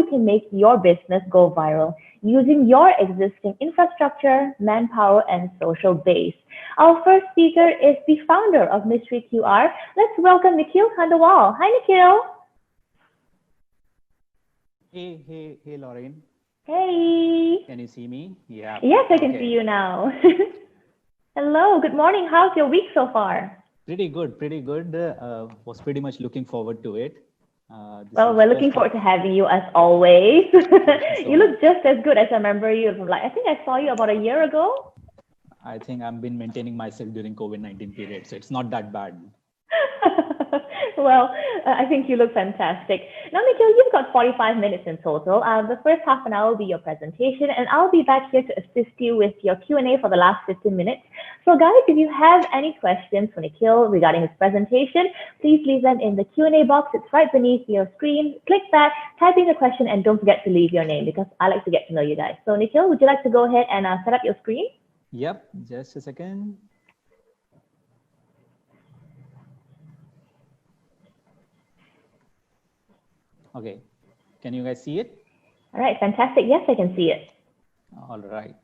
can make your business go viral using your existing infrastructure, manpower, and social base. Our first speaker is the founder of MysteryQR. Let's welcome Nikhil Khandelwal. Hi, Nikhil. Hey, Lauren. Hey. Can you see me? Yeah. Yes, I can see you now. Hello, good morning. How's your week so far? Pretty good. Was pretty much looking forward to it. Well, we're looking forward to having you as always. So You look just as good as I remember you from I think I saw you about a year ago. I think I've been maintaining myself during COVID-19 period, so it's not that bad. Well, I think you look fantastic. Now, Nikhil, you've got 45 minutes in total. The first half an hour will be your presentation, and I'll be back here to assist you with your Q&A for the last 15 minutes. So, guys, if you have any questions for Nikhil regarding his presentation, please leave them in the Q&A box. It's right beneath your screen. Click that, type in the question, and don't forget to leave your name because I like to get to know you guys. So, Nikhil, would you like to go ahead and set up your screen? Yep, just a second. Okay, can you guys see it? All right, fantastic. Yes, I can see it. All right.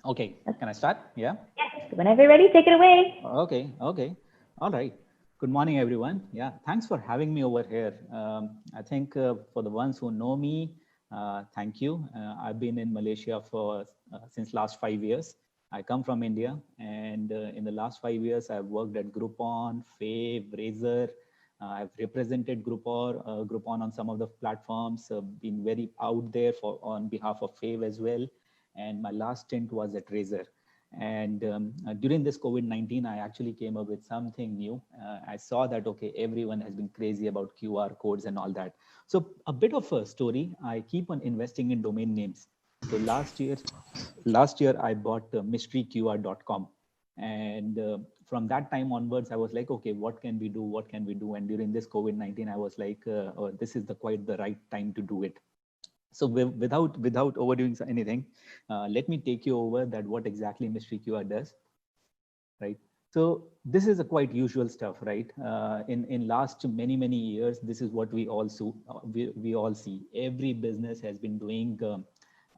Okay, can I start? Yeah. Yes, whenever you're ready, take it away. Okay. All right. Good morning, everyone. Yeah, thanks for having me over here. I think for the ones who know me, thank you. I've been in Malaysia for since last 5 years. I come from India, and in the last 5 years, I've worked at Groupon, Fave, Razer. I've represented Groupon on some of the platforms, been very out there on behalf of Fave as well. And my last stint was at Razer. And during this COVID-19, I actually came up with something new. I saw that, okay, everyone has been crazy about QR codes and all that. So a bit of a story, I keep on investing in domain names. So last year I bought MysteryQR.com. And from that time onwards, I was like, okay, what can we do? And during this COVID-19, I was like, oh, this is quite the right time to do it. So without overdoing anything, let me take you over that what exactly MysteryQR does, right? So this is a quite usual stuff, right? In last many years, this is what we all see. Every business has been doing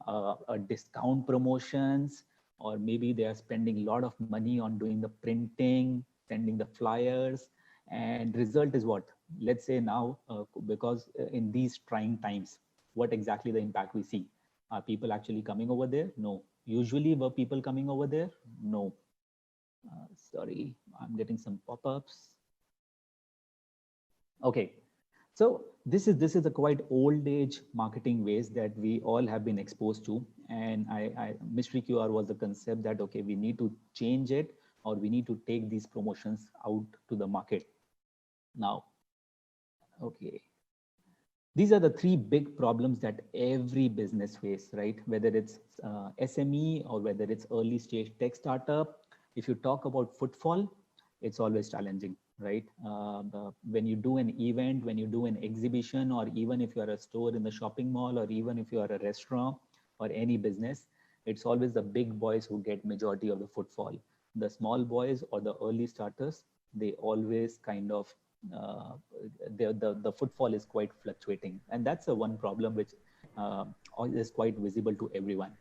a discount promotions, or maybe they are spending a lot of money on doing the printing, sending the flyers, and result is what? Let's say now, because in these trying times, what exactly the impact we see? Are people actually coming over there? No. Usually were people coming over there? No. Sorry, I'm getting some pop-ups. Okay. So this is a quite old age marketing ways that we all have been exposed to. And MysteryQR was the concept that, okay, we need to change it, or we need to take these promotions out to the market. Now, okay. These are the three big problems that every business face, right? Whether it's SME or whether it's early stage tech startup. If you talk about footfall, it's always challenging, right? When you do an event, when you do an exhibition, or even if you are a store in the shopping mall, or even if you are a restaurant or any business, it's always the big boys who get majority of the footfall. The small boys or the early starters, they always kind of the footfall is quite fluctuating, and that's the one problem which is quite visible to everyone.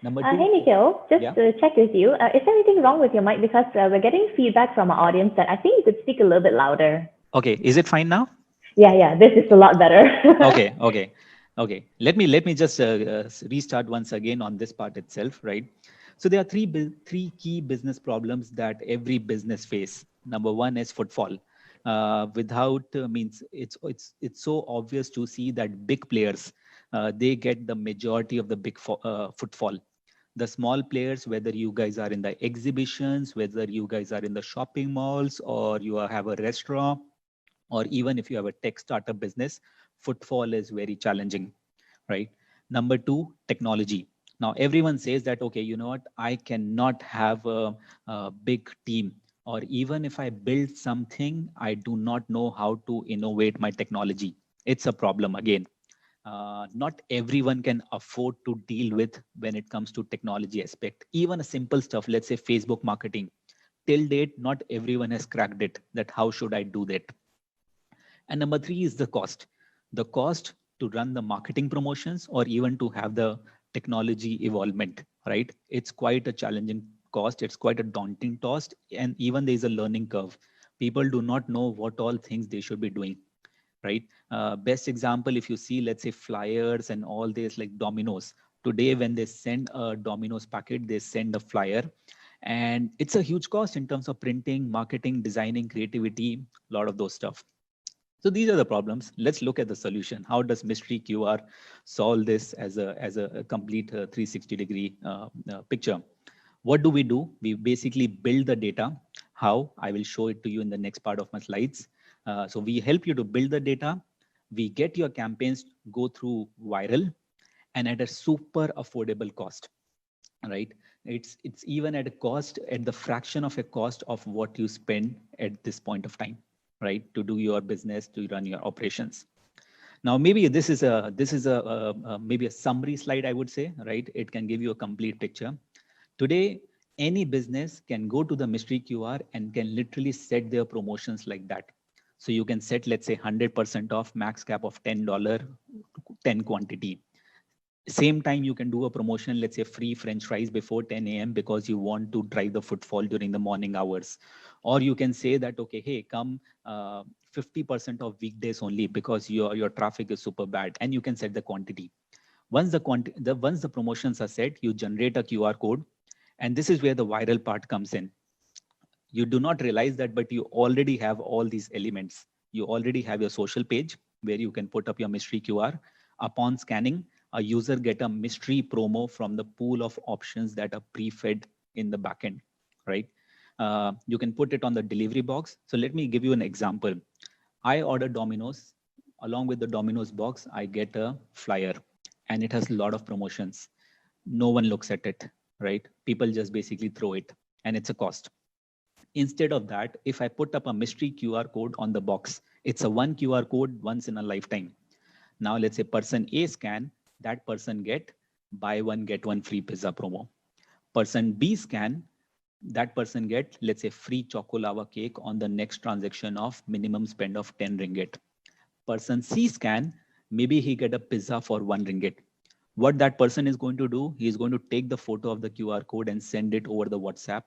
Number two. Hey Nikhil, just to check with you, is there anything wrong with your mic? Because we're getting feedback from our audience that I think you could speak a little bit louder. Okay, is it fine now? Yeah, this is a lot better. Okay. Let me just restart once again on this part itself, right? So there are three key business problems that every business face. Number one is footfall. Means it's so obvious to see that big players they get the majority of the big footfall. The small players, whether you guys are in the exhibitions, whether you guys are in the shopping malls, or you have a restaurant, or even if you have a tech startup business, footfall is very challenging, right? Number two, technology. Now everyone says that, okay, you know what, I cannot have a big team, or even if I build something, I do not know how to innovate my technology. It's a problem again. Not everyone can afford to deal with when it comes to technology aspect. Even a simple stuff, let's say Facebook marketing. Till date, not everyone has cracked it, that how should I do that? And number three is the cost. the cost to run the marketing promotions or even to have the technology evolvement, right? It's quite a challenging cost. It's quite a daunting task. And even there is a learning curve. People do not know what all things they should be doing, right? Best example, if you see, let's say flyers and all this like Domino's. Today, when they send a Domino's packet, they send a flyer. And it's a huge cost in terms of printing, marketing, designing, creativity, a lot of those stuff. So these are the problems. Let's look at the solution. How does Mystery QR solve this as a complete 360-degree picture? What do? We basically build the data. How? I will show it to you in the next part of my slides. So we help you to build the data. We get your campaigns go through viral and at a super affordable cost, right? It's even at a cost, at the fraction of a cost of what you spend at this point of time, right? To do your business, to run your operations. Now, maybe this is a maybe a summary slide, I would say, right? It can give you a complete picture. Today, any business can go to the Mystery QR and can literally set their promotions like that. So you can set, let's say 100% off, max cap of $10, 10 quantity. Same time, you can do a promotion, let's say free French fries before 10 a.m. because you want to drive the footfall during the morning hours. Or you can say that, okay, hey, come 50% of weekdays only because your traffic is super bad, and you can set the quantity. Once the promotions are set, you generate a QR code, and this is where the viral part comes in. You do not realize that, but you already have all these elements. You already have your social page where you can put up your Mystery QR. Upon scanning, a user get a mystery promo from the pool of options that are pre-fed in the backend, right? You can put it on the delivery box. So let me give you an example. I order Domino's. Along with the Domino's box, I get a flyer, and it has a lot of promotions. No one looks at it, right? People just basically throw it, and it's a cost. Instead of that, if I put up a Mystery QR code on the box, it's a one QR code once in a lifetime. Now let's say person A scan, that person get buy one, get one free pizza promo. Person B scan, that person get, let's say, free choco lava cake on the next transaction of minimum spend of 10 ringgit. Person C scan, maybe he get a pizza for 1 ringgit. What that person is going to do, he is going to take the photo of the QR code and send it over the WhatsApp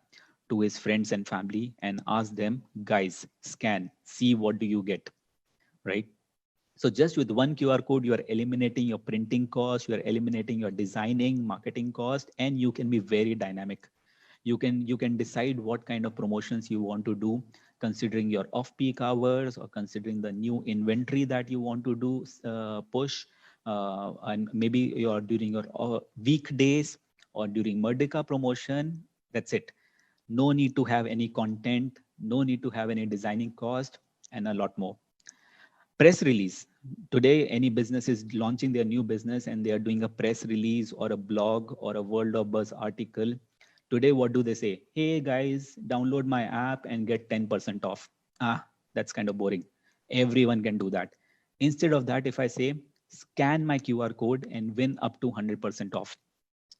to his friends and family and ask them, guys, scan, see what do you get, right? So just with one QR code, you are eliminating your printing cost, you are eliminating your designing, marketing cost, and you can be very dynamic. You can decide what kind of promotions you want to do, considering your off-peak hours or considering the new inventory that you want to do push, and maybe you're during your weekdays or during Merdeka promotion. That's it. No need to have any content, no need to have any designing cost, and a lot more. Press release. Today, any business is launching their new business and they are doing a press release or a blog or a World of Buzz article. Today, what do they say? Hey guys, download my app and get 10% off. That's kind of boring. Everyone can do that. Instead of that, if I say, scan my QR code and win up to 100% off,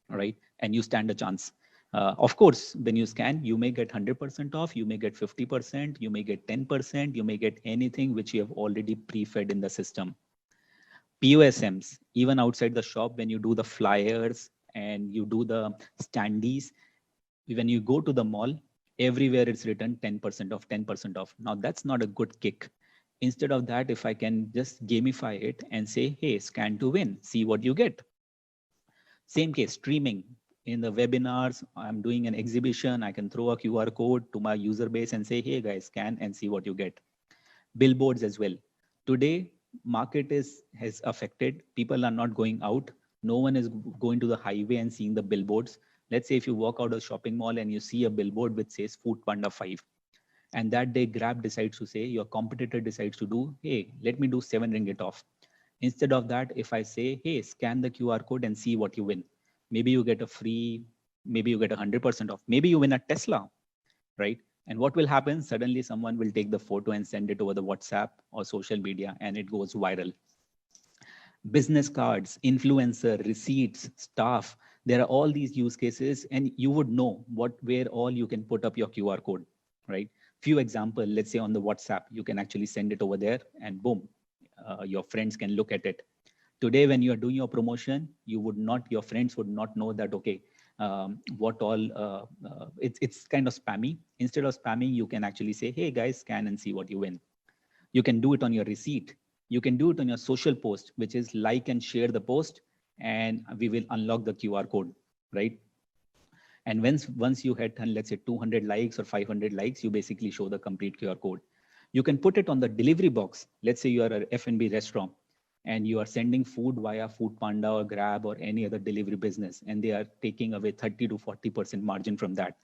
right? And you stand a chance. Of course, when you scan, you may get 100% off, you may get 50%, you may get 10%, you may get anything which you have already pre-fed in the system. POSMs, even outside the shop, when you do the flyers and you do the standees, when you go to the mall, everywhere it's written 10% off, 10% off. Now that's not a good kick. Instead of that, if I can just gamify it and say, hey, scan to win, see what you get. Same case, streaming. In the webinars, I'm doing an exhibition, I can throw a QR code to my user base and say, hey guys, scan and see what you get. Billboards as well. Today, market has affected. People are not going out. No one is going to the highway and seeing the billboards. Let's say if you walk out of a shopping mall and you see a billboard which says Food Panda 5. And that day Grab decides to say, your competitor decides to do, hey, let me do 7 ringgit off. Instead of that, if I say, hey, scan the QR code and see what you win. Maybe you get a free, maybe you get 100% off. Maybe you win a Tesla, right? And what will happen? Suddenly someone will take the photo and send it over the WhatsApp or social media and it goes viral. Business cards, influencer, receipts, staff. There are all these use cases and you would know where all you can put up your QR code, right? Few example, let's say on the WhatsApp, you can actually send it over there and boom, your friends can look at it. Today, when you are doing your promotion, your friends would not know that, okay, what all, it's kind of spammy. Instead of spamming, you can actually say, hey guys, scan and see what you win. You can do it on your receipt. You can do it on your social post, which is like and share the post, and we will unlock the QR code, right? And once you hit, let's say 200 likes or 500 likes, you basically show the complete QR code. You can put it on the delivery box. Let's say you are a F&B restaurant and you are sending food via Food Panda or Grab or any other delivery business, and they are taking away 30 to 40% margin from that.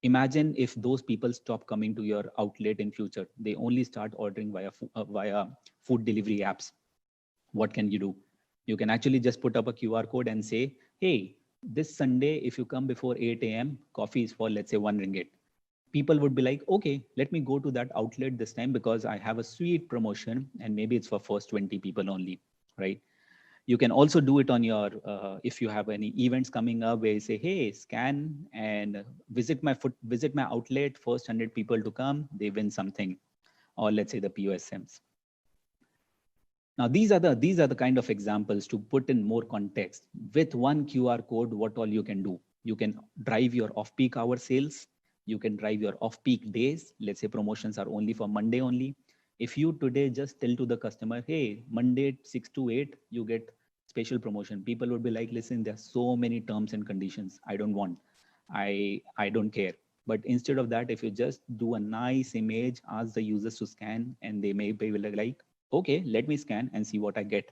Imagine if those people stop coming to your outlet in future. They only start ordering via food delivery apps. What can you do? You can actually just put up a QR code and say, hey, this Sunday, if you come before 8 a.m., coffee is for, let's say, 1 ringgit. People would be like, okay, let me go to that outlet this time because I have a sweet promotion and maybe it's for first 20 people only, right? You can also do it on your, if you have any events coming up where you say, hey, scan and visit my outlet, first 100 people to come, they win something, or let's say the POSMs. Now, these are the kind of examples to put in more context. With one QR code, what all you can do? You can drive your off-peak hour sales. You can drive your off-peak days. Let's say promotions are only for Monday only. If you today just tell to the customer, hey, Monday 6 to 8, you get special promotion. People would be like, listen, there are so many terms and conditions. I don't want. I don't care. But instead of that, if you just do a nice image, ask the users to scan, and they may be like, okay, let me scan and see what I get.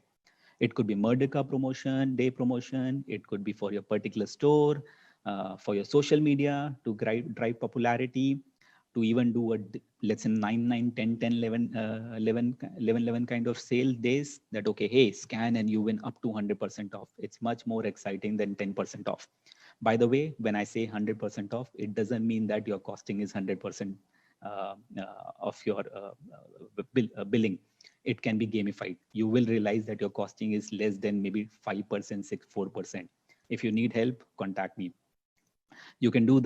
It could be Merdeka promotion, day promotion. It could be for your particular store, for your social media to drive popularity, to even do a, let's say 9, 9, 10, 10, 11, 11 kind of sale days that, okay, hey, scan and you win up to 100% off. It's much more exciting than 10% off. By the way, when I say 100% off, it doesn't mean that your costing is 100% of your billing. It can be gamified. You will realize that your costing is less than maybe 5%, 6, 4%. If you need help, contact me. You can do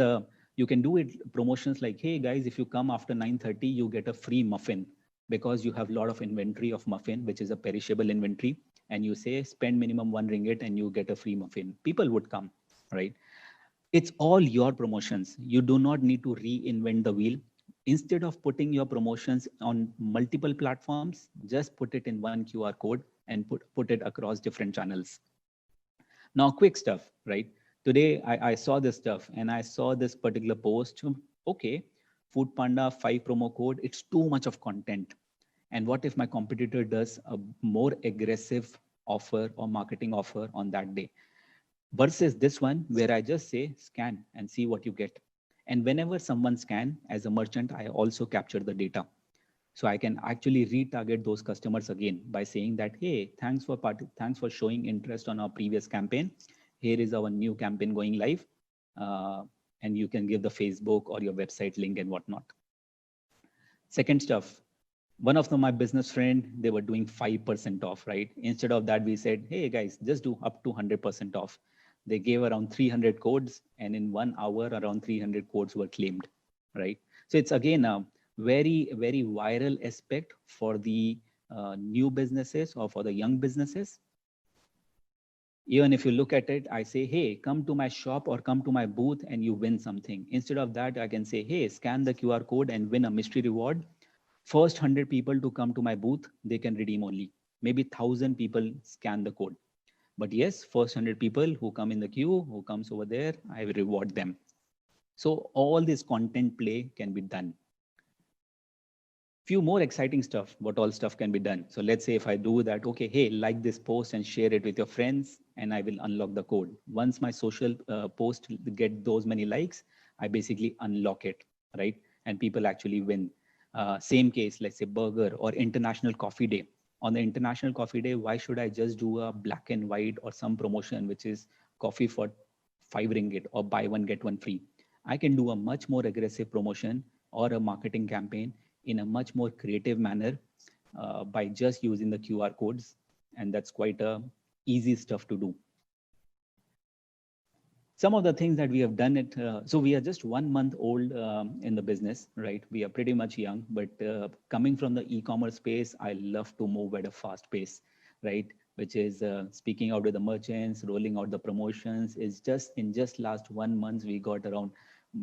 it promotions like, hey guys, if you come after 9:30, you get a free muffin because you have a lot of inventory of muffin, which is a perishable inventory. And you say spend minimum 1 ringgit and you get a free muffin. People would come, right? It's all your promotions. You do not need to reinvent the wheel. Instead of putting your promotions on multiple platforms, just put it in one QR code and put it across different channels. Now, quick stuff, right? Today, I saw this stuff and I saw this particular post. Okay, Food Panda 5 promo code, it's too much of content. And what if my competitor does a more aggressive offer or marketing offer on that day? Versus this one where I just say scan and see what you get. And whenever someone scan as a merchant, I also capture the data. So I can actually retarget those customers again by saying that, hey, thanks for showing interest on our previous campaign. Here is our new campaign going live. And you can give the Facebook or your website link and whatnot. Second stuff, one of my business friend, they were doing 5% off, right? Instead of that, we said, hey guys, just do up to 100% off. They gave around 300 codes, and in 1 hour, around 300 codes were claimed, right? So it's again a very, very viral aspect for the new businesses or for the young businesses. Even if you look at it, I say, hey, come to my shop or come to my booth and you win something. Instead of that, I can say, hey, scan the QR code and win a mystery reward. First 100 people to come to my booth, they can redeem only. Maybe 1,000 people scan the code. But yes, first 100 people who come in the queue, who comes over there, I will reward them. So all this content play can be done. Few more exciting stuff, what all stuff can be done. So let's say if I do that, okay, hey, like this post and share it with your friends, and I will unlock the code. Once my social post get those many likes, I basically unlock it, right? And people actually win. Same case, let's say burger or International Coffee Day. On the International Coffee Day, why should I just do a black and white or some promotion, which is coffee for 5 ringgit or buy one, get one free? I can do a much more aggressive promotion or a marketing campaign in a much more creative manner by just using the QR codes. And that's quite easy stuff to do. Some of the things that we have done it. So we are just 1 month old in the business, right? We are pretty much young, but coming from the e-commerce space, I love to move at a fast pace, right? Which is speaking out with the merchants, rolling out the promotions. Is just in just last 1 month, we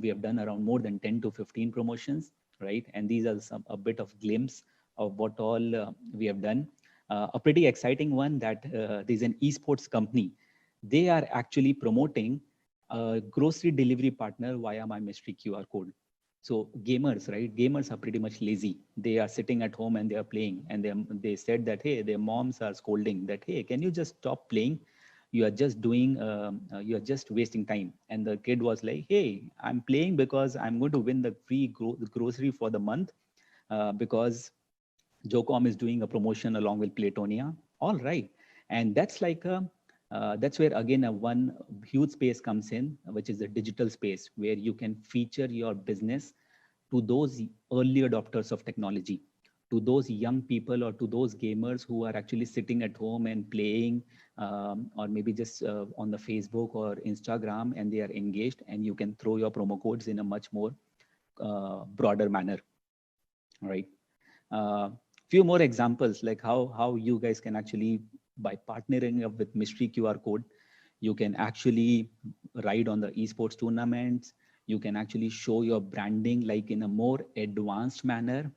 have done around more than 10 to 15 promotions, right? And these are a bit of glimpse of what all we have done. A pretty exciting one that there's an esports company. They are actually promoting a grocery delivery partner via my mystery QR code. So gamers, right? Gamers are pretty much lazy. They are sitting at home and they are playing. And they said that, hey, their moms are scolding that, hey, can you just stop playing? You are just you are just wasting time. And the kid was like, hey, I'm playing because I'm going to win the free grocery for the month because Jocom is doing a promotion along with Platonia. All right. And that's like that's where again a one huge space comes in, which is the digital space where you can feature your business to those early adopters of technology, to those young people or to those gamers who are actually sitting at home and playing, or maybe just on the Facebook or Instagram, and they are engaged, and you can throw your promo codes in a much more broader manner, right? uh, few more examples like how you guys can actually, by partnering up with mystery QR code, you can actually ride on the esports tournaments. You can actually show your branding like in a more advanced manner.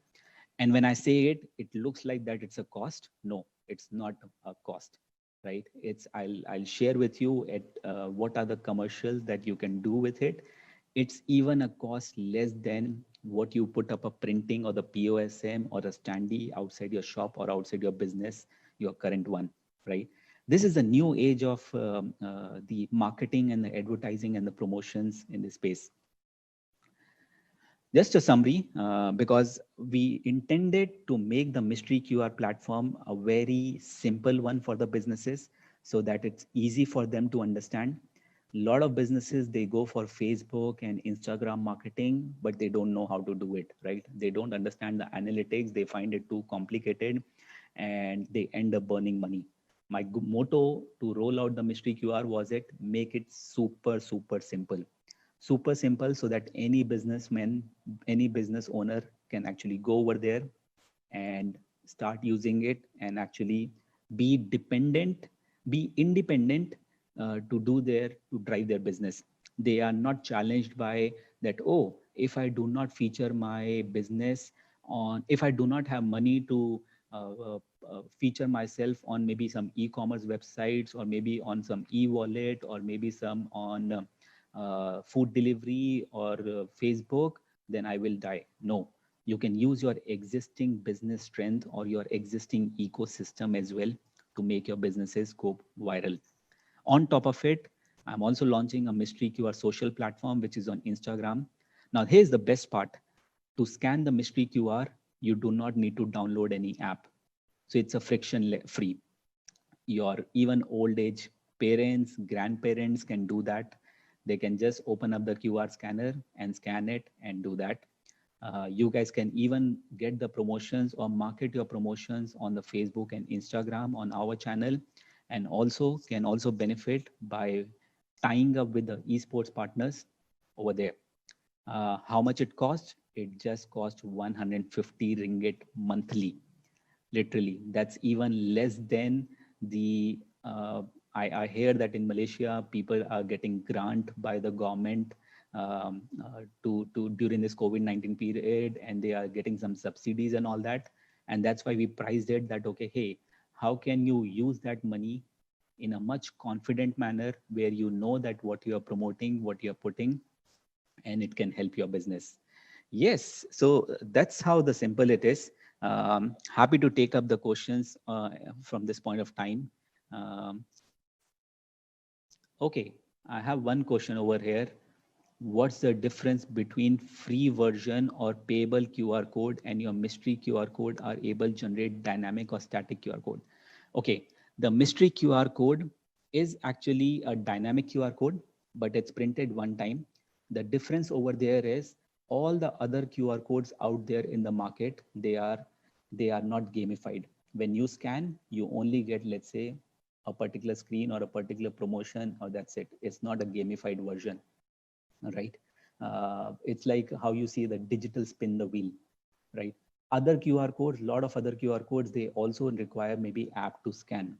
And when I say it, it looks like that it's a cost. No, it's not a cost, right? I'll share with you at what are the commercials that you can do with it. It's even a cost less than what you put up a printing or the POSM or a standee outside your shop or outside your business, your current one, right? This is the new age of the marketing and the advertising and the promotions in this space. Just a summary, because we intended to make the Mystery QR platform a very simple one for the businesses so that it's easy for them to understand. A lot of businesses, they go for Facebook and Instagram marketing, but they don't know how to do it, right? They don't understand the analytics. They find it too complicated and they end up burning money. My motto to roll out the Mystery QR was it, make it super, super simple, so that any businessman, any business owner can actually go over there and start using it and actually be dependent, be independent, to drive their business. They are not challenged by that, oh, if I do not feature my business on, if I do not have money to feature myself on maybe some e-commerce websites or maybe on some e-wallet or maybe some on food delivery or Facebook, then I will die. No, you can use your existing business strength or your existing ecosystem as well to make your businesses go viral. On top of it, I'm also launching a Mystery QR social platform, which is on Instagram. Now, here's the best part. To scan the Mystery QR, you do not need to download any app. So it's a friction free. Your even old age parents, grandparents can do that. They can just open up the QR scanner and scan it and do that. You guys can even get the promotions or market your promotions on the Facebook and Instagram on our channel, and also can also benefit by tying up with the esports partners over there. How much it costs? It just costs 150 ringgit monthly. Literally, that's even less than the I hear that in Malaysia people are getting grant by the government to during this COVID-19 period, and they are getting some subsidies and all that. And that's why we priced it that, okay, hey, how can you use that money in a much confident manner where you know that what you are promoting, what you are putting, and it can help your business. Yes, so that's how the simple it is. Happy to take up the questions from this point of time. Um, okay, I have one question over here. What's the difference between free version or payable QR code and your mystery QR code are able to generate dynamic or static QR code? Okay, the mystery QR code is actually a dynamic QR code, but it's printed one time. The difference over there is all the other QR codes out there in the market, they are not gamified. When you scan, you only get, let's say, a particular screen or a particular promotion, or that's it. It's not a gamified version, right? It's like how you see the digital spin the wheel, right? Other QR codes, lot of other QR codes, they also require maybe app to scan.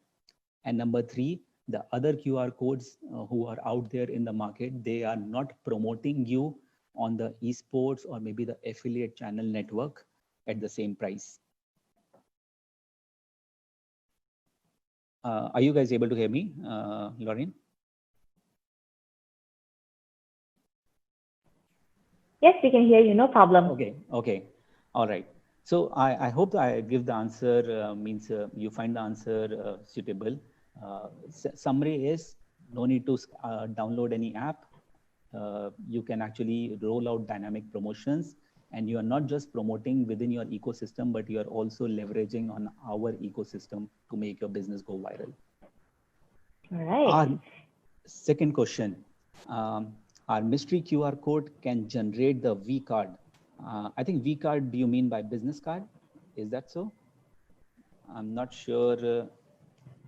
And number three, the other QR codes who are out there in the market, they are not promoting you on the esports or maybe the affiliate channel network at the same price. Are you guys able to hear me, Lauren? Yes, we can hear you, no problem. Okay, all right. So I hope I give the answer, means you find the answer suitable. Summary is, no need to download any app. You can actually roll out dynamic promotions, and you are not just promoting within your ecosystem, but you are also leveraging on our ecosystem to make your business go viral. All right. Our second question, our mystery QR code can generate the V card. I think V card, do you mean by business card? Is that so? I'm not sure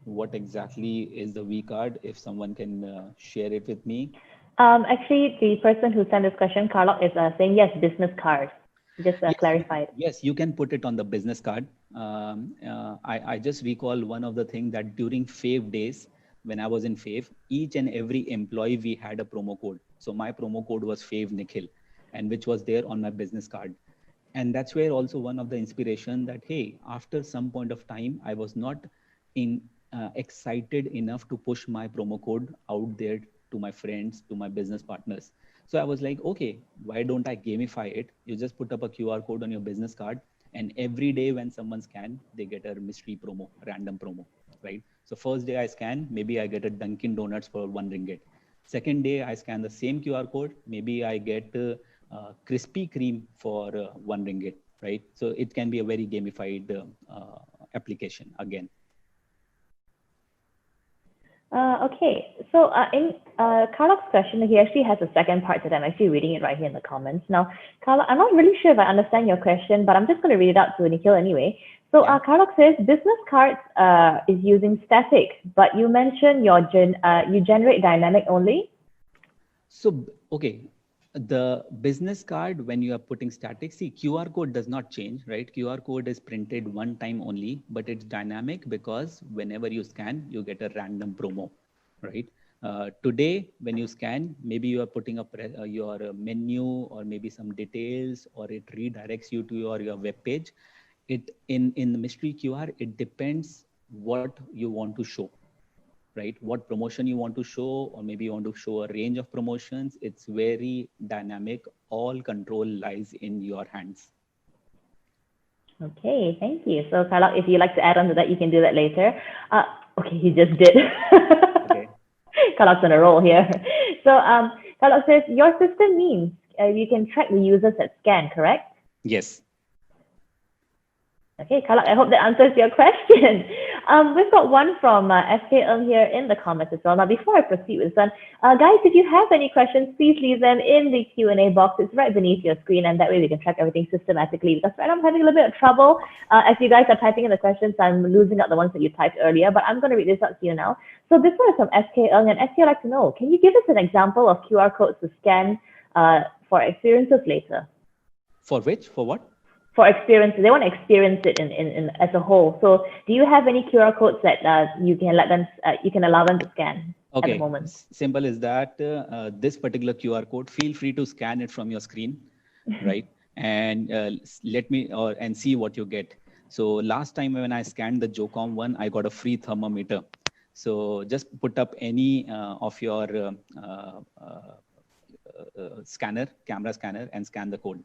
what exactly is the V card. If someone can share it with me. Actually, the person who sent this question, Carlo, is saying yes, business card. Just yes, clarified. Yes, you can put it on the business card. I just recall one of the things that during Fave days, when I was in Fave, each and every employee, we had a promo code. So my promo code was Fave Nikhil, and which was there on my business card. And that's where also one of the inspiration that, hey, after some point of time, I was not excited enough to push my promo code out there to my friends, to my business partners. So I was like, okay, why don't I gamify it? You just put up a QR code on your business card, and every day when someone scan, they get a mystery promo, random promo, right? So first day I scan, maybe I get a Dunkin' Donuts for ₹1. Second day I scan the same QR code, maybe I get Krispy Kreme for ₹1, right? So it can be a very gamified application again. Okay, so in Carloc's question, he actually has a second part to that. I'm actually reading it right here in the comments. Now, Carloc, I'm not really sure if I understand your question, but I'm just going to read it out to Nikhil anyway. So yeah. Carloc says, business cards is using static, but you mentioned you generate dynamic only? So, okay. The business card, when you are putting static, see, QR code does not change, right? QR code is printed one time only, but it's dynamic because whenever you scan, you get a random promo, right? Today, when you scan, maybe you are putting up your menu or maybe some details, or it redirects you to your web page. It in the mystery QR, it depends what you want to show. Right? What promotion you want to show, or maybe you want to show a range of promotions. It's very dynamic. All control lies in your hands. Okay, thank you. So Carloc, if you'd like to add on to that, you can do that later. Okay, he just did. Okay. Carloc's on a roll here. So Carloc says, your system means you can track the users that scan, correct? Yes. Okay, Carloc, I hope that answers your question. We've got one from SK Ng here in the comments as well. Now, before I proceed with this one, guys, if you have any questions, please leave them in the Q&A box. It's right beneath your screen, and that way we can track everything systematically. Because right now I'm having a little bit of trouble. As you guys are typing in the questions, I'm losing out the ones that you typed earlier, but I'm going to read this out to you now. So this one is from SK Ng, and SK would like to know, can you give us an example of QR codes to scan for experiences later? For which? For what? For experiences, they want to experience it in as a whole. So, do you have any QR codes that you can let them, you can allow them to scan at the moment? Simple is that this particular QR code, feel free to scan it from your screen, right? And let me and see what you get. So last time when I scanned the Jocom one, I got a free thermometer. So just put up any of your camera scanner, and scan the code.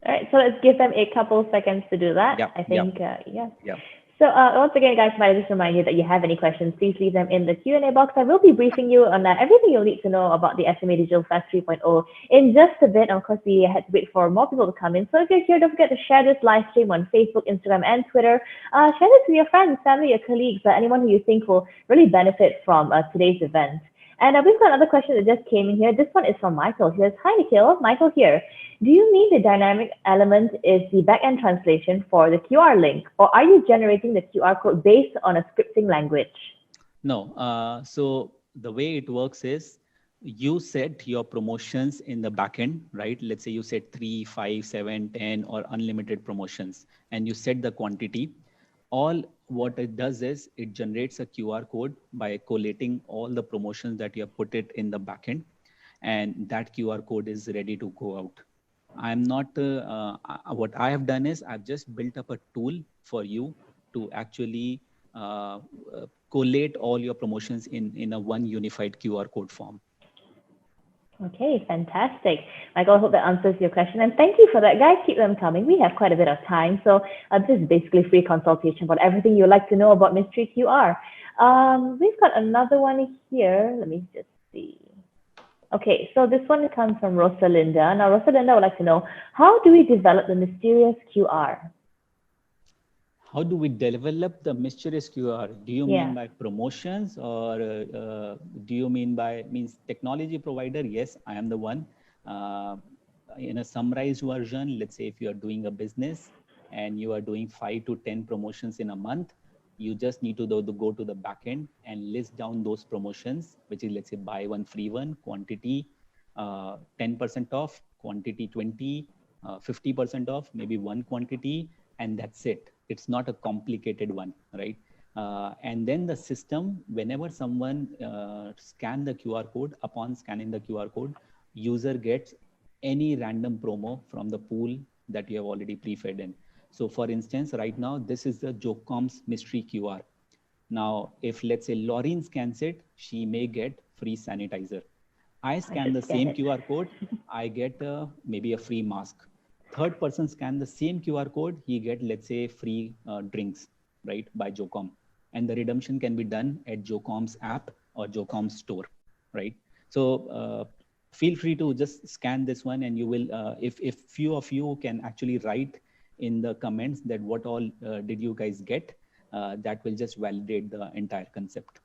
All right, so let's give them a couple seconds to do that. Yep, I think, yep. So once again, guys, I just remind you that you have any questions, please leave them in the Q&A box. I will be briefing you on everything you'll need to know about the SMA Digital Flash 3.0 in just a bit. Of course, we had to wait for more people to come in. So if you're here, don't forget to share this live stream on Facebook, Instagram, and Twitter. Share this with your friends, family, your colleagues, anyone who you think will really benefit from today's event. And we've got another question that just came in here. This one is from Michael. He says, "Hi Nikhil, Michael here. Do you mean the dynamic element is the backend translation for the QR link, or are you generating the QR code based on a scripting language?" No. So the way it works is you set your promotions in the backend, right? Let's say you set 3, 5, 7, 10, or unlimited promotions, and you set the quantity. All what it does is it generates a QR code by collating all the promotions that you have put it in the backend, and that QR code is ready to go out. I'm not, what I have done is I've just built up a tool for you to actually uh, collate all your promotions in a one unified QR code form. Okay, fantastic. Michael, I hope that answers your question. And thank you for that. Guys, keep them coming. We have quite a bit of time. So this is basically free consultation about everything you'd like to know about MysteryQR. We've got another one here. Let me just see. Okay, so this one comes from Rosalinda. Now, Rosalinda would like to know, how do we develop the mysterious QR? How do we develop the mysterious QR? Do you Yeah. mean by promotions, or do you mean by technology provider? Yes, I am the one. In a summarized version, let's say if you are doing a business and you are doing 5 to 10 promotions in a month, you just need to go to the backend and list down those promotions, which is, let's say, buy one free one, quantity 10% off, quantity 20, 50% off, maybe one quantity, and that's it. It's not a complicated one, right? And then the system, whenever someone scan the QR code, upon scanning the QR code, user gets any random promo from the pool that you have already pre-fed in. So for instance, right now, this is the Jocom's mystery QR. Now, if let's say Laureen scans it, she may get free sanitizer. I scan the same QR code, I get maybe a free mask. Third person scan the same QR code, he get, let's say, free drinks, right, by Jocom. And the redemption can be done at Jocom's app or Jocom's store, right? So feel free to just scan this one, and you will, if few of you can actually write in the comments that what all did you guys get, that will just validate the entire concept.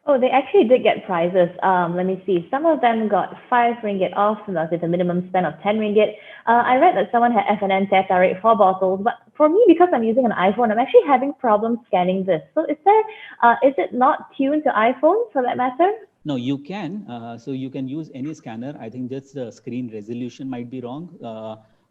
Oh, they actually did get prizes. Let me see. Some of them got 5 ringgit off, and that's with a minimum spend of 10 ringgit. I read that someone had FNN test rate 4 bottles, but for me, because I'm using an iPhone, I'm actually having problems scanning this. So is it not tuned to iPhone for that matter? No, you can. So you can use any scanner. I think just the screen resolution might be wrong.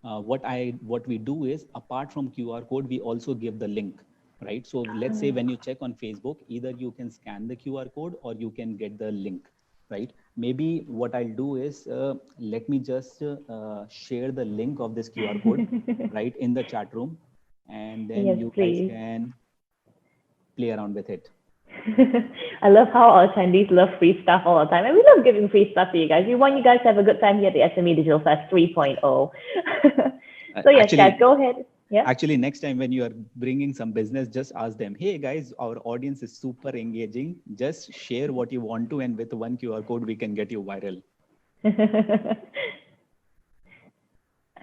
What we do is, apart from QR code, we also give the link, right? So let's say when you check on Facebook, either you can scan the QR code or you can get the link, right? Maybe what I'll do is, let me just share the link of this QR code right in the chat room, and then Yes, you please. guys can play around with it. I love how our attendees love free stuff all the time. And we love giving free stuff to you guys. We want you guys to have a good time here at the SME Digital Fest 3.0. So yes, Actually, guys, go ahead. Yeah. Actually, next time when you are bringing some business, just ask them, hey guys, our audience is super engaging. Just share what you want to, and with one QR code, we can get you viral.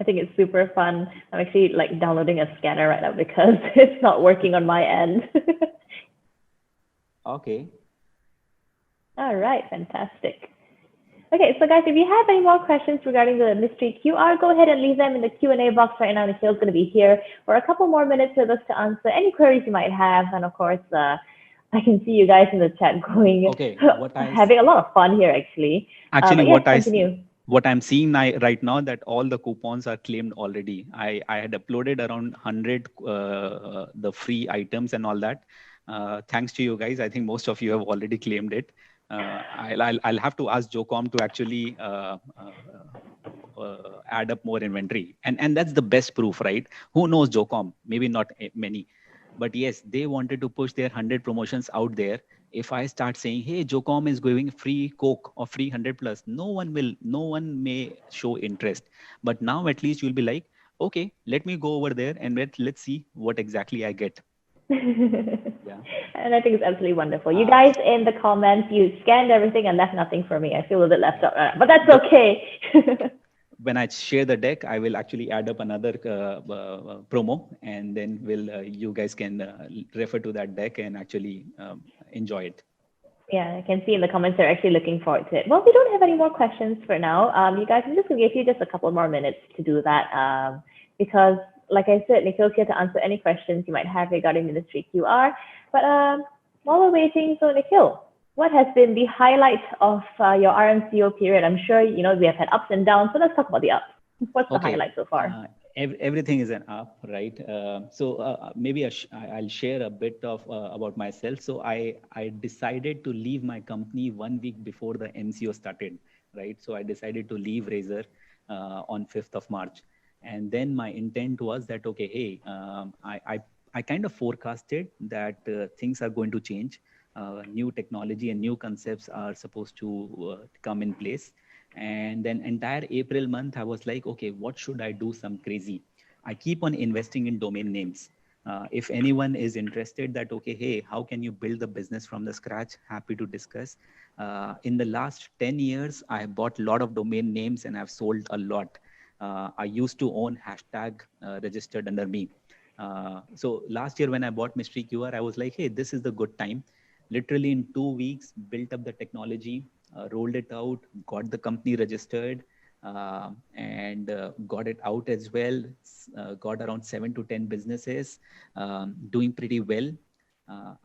I think it's super fun. I'm actually like downloading a scanner right now because it's not working on my end. Okay. All right, fantastic. Okay, so guys, if you have any more questions regarding the MysteryQR, go ahead and leave them in the Q&A box right now. Nikhil's going to be here for a couple more minutes with us to answer any queries you might have. And of course, I can see you guys in the chat going, okay, having a lot of fun here, actually. Actually, continue. What I'm seeing right now, that all the coupons are claimed already. I had uploaded around 100 the free items and all that. Thanks to you guys, I think most of you have already claimed it. I'll have to ask Jocom to actually add up more inventory, and that's the best proof, right? Who knows Jocom? Maybe not many, but yes, they wanted to push their 100 promotions out there. If I start saying, hey, Jocom is giving free Coke or free 100 plus, no one may show interest. But now at least you'll be like, okay, let me go over there and let's see what exactly I get. Yeah. And I think it's absolutely wonderful. You guys in the comments, you scanned everything and left nothing for me. I feel a bit left out, but that's okay. When I share the deck, I will actually add up another promo, and then you guys can refer to that deck and actually enjoy it. Yeah, I can see in the comments they're actually looking forward to it. Well, we don't have any more questions for now. You guys, I'm just going to give you just a couple more minutes to do that because, like I said, Nikhil's here to answer any questions you might have regarding Ministry QR. But while we're waiting, so Nikhil, what has been the highlight of your RMCO period? I'm sure, you know, we have had ups and downs, so let's talk about the ups. What's the highlight so far? Everything is an up, right? Maybe I'll share a bit of about myself. So I decided to leave my company 1 week before the MCO started, right? So I decided to leave Razer on 5th of March. And then my intent was that, okay, hey, I kind of forecasted that things are going to change. New technology and new concepts are supposed to come in place. And then entire April month, I was like, okay, what should I do? Some crazy. I keep on investing in domain names. If anyone is interested that, okay, hey, how can you build the business from the scratch? Happy to discuss. In the last 10 years, I have bought a lot of domain names and I've sold a lot. I used to own hashtag registered under me. So last year when I bought MysteryQR, I was like, hey, this is the good time. Literally in 2 weeks, built up the technology, rolled it out, got the company registered, and got it out as well. Got around 7 to 10 businesses, doing pretty well.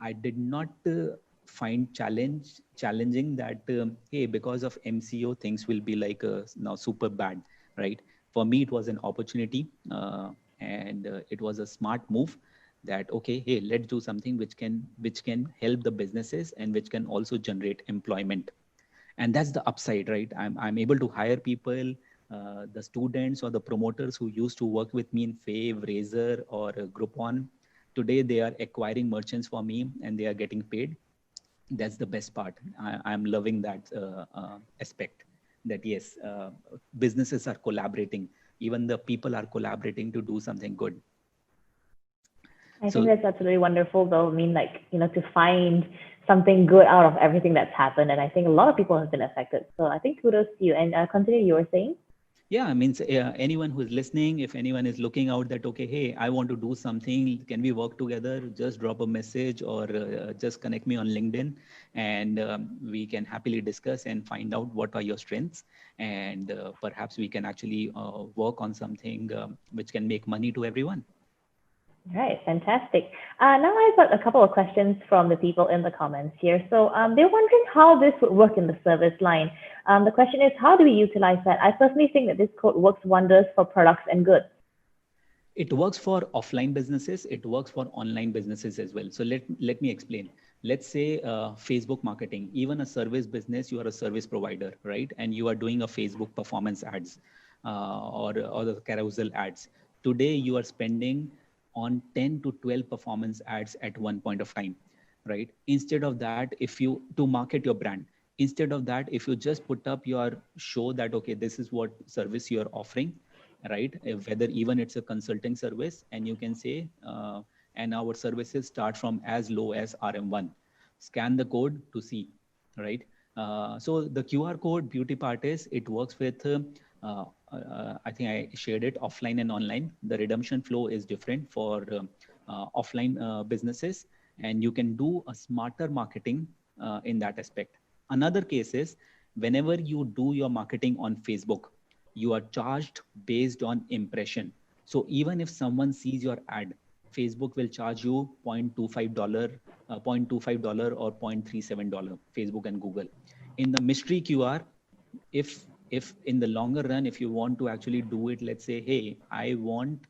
I did not find challenging that hey, because of MCO things will be like now super bad, right? For me, it was an opportunity, and it was a smart move that, okay, hey, let's do something which can help the businesses and which can also generate employment. And that's the upside, right? I'm able to hire people, the students or the promoters who used to work with me in Fave, Razer, or Groupon. Today they are acquiring merchants for me and they are getting paid. That's the best part. I'm loving that aspect, that yes, businesses are collaborating, even the people are collaborating to do something good. I think that's absolutely wonderful, though. I mean, like, you know, to find something good out of everything that's happened. And I think a lot of people have been affected. So I think kudos to you. And continue, you were saying? Yeah, I mean, anyone who is listening, if anyone is looking out that, okay, hey, I want to do something, can we work together? Just drop a message or just connect me on LinkedIn, and we can happily discuss and find out what are your strengths. And perhaps we can actually work on something which can make money to everyone. All right, fantastic. Now I've got a couple of questions from the people in the comments here. So they're wondering how this would work in the service line. The question is, how do we utilize that? I personally think that this code works wonders for products and goods. It works for offline businesses. It works for online businesses as well. So let me explain. Let's say Facebook marketing, even a service business, you are a service provider, right? And you are doing a Facebook performance ads or the carousel ads. Today, you are spending on 10 to 12 performance ads at one point of time, right? Instead of that, if you to market your brand, instead of that, if you just put up your show that, okay, this is what service you're offering, right? Whether even it's a consulting service, and you can say, and our services start from as low as RM1. Scan the code to see, right? So the QR code beauty part is it works with I think I shared it offline and online. The redemption flow is different for offline businesses, and you can do a smarter marketing in that aspect. Another case is whenever you do your marketing on Facebook, you are charged based on impression. So even if someone sees your ad, Facebook will charge you $0.25, $0.25 or $0.37, Facebook and Google. In the MysteryQR, if in the longer run, if you want to actually do it, let's say, hey, I want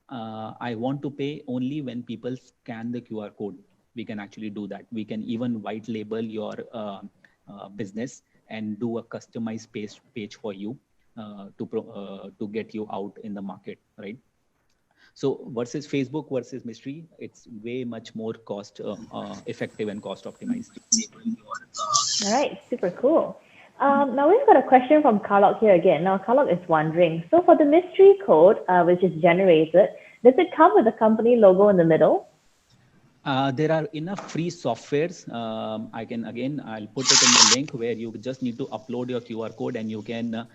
to pay only when people scan the QR code. We can actually do that. We can even white label your business and do a customized page for you to get you out in the market, right? So versus Facebook versus Mystery, it's way much more cost effective and cost optimized. All right, super cool. Now we've got a question from Carlock here again. Now Carlock is wondering, so for the mystery code, which is generated, does it come with the company logo in the middle? There are enough free softwares. I'll put it in the link where you just need to upload your QR code, and you can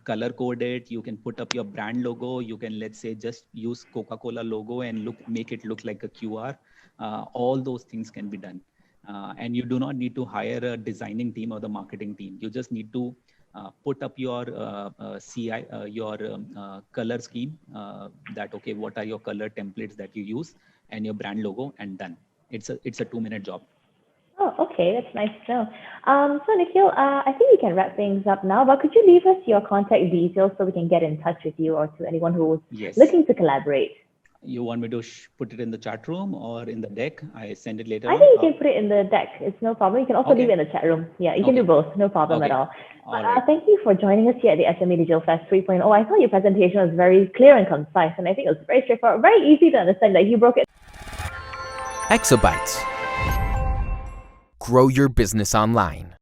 color code it. You can put up your brand logo. You can, let's say, just use Coca-Cola logo and make it look like a QR. All those things can be done. and you do not need to hire a designing team or the marketing team. You just need to put up your CI, your color scheme, that, okay, what are your color templates that you use, and your brand logo, and done. It's a 2-minute job. Oh, okay, that's nice to know. So Nikhil, I think we can wrap things up now, but could you leave us your contact details so we can get in touch with you or to anyone who's looking to collaborate? You want me to put it in the chat room or in the deck? I send it later I on. think you can put it in the deck. It's no problem. You can also leave it in the chat room. Yeah, you can do both. No problem at all. But, thank you for joining us here at the SME Digital Fest 3.0. I thought your presentation was very clear and concise, and I think it was very straightforward, very easy to understand. Like you broke it. Exabytes. Grow your business online.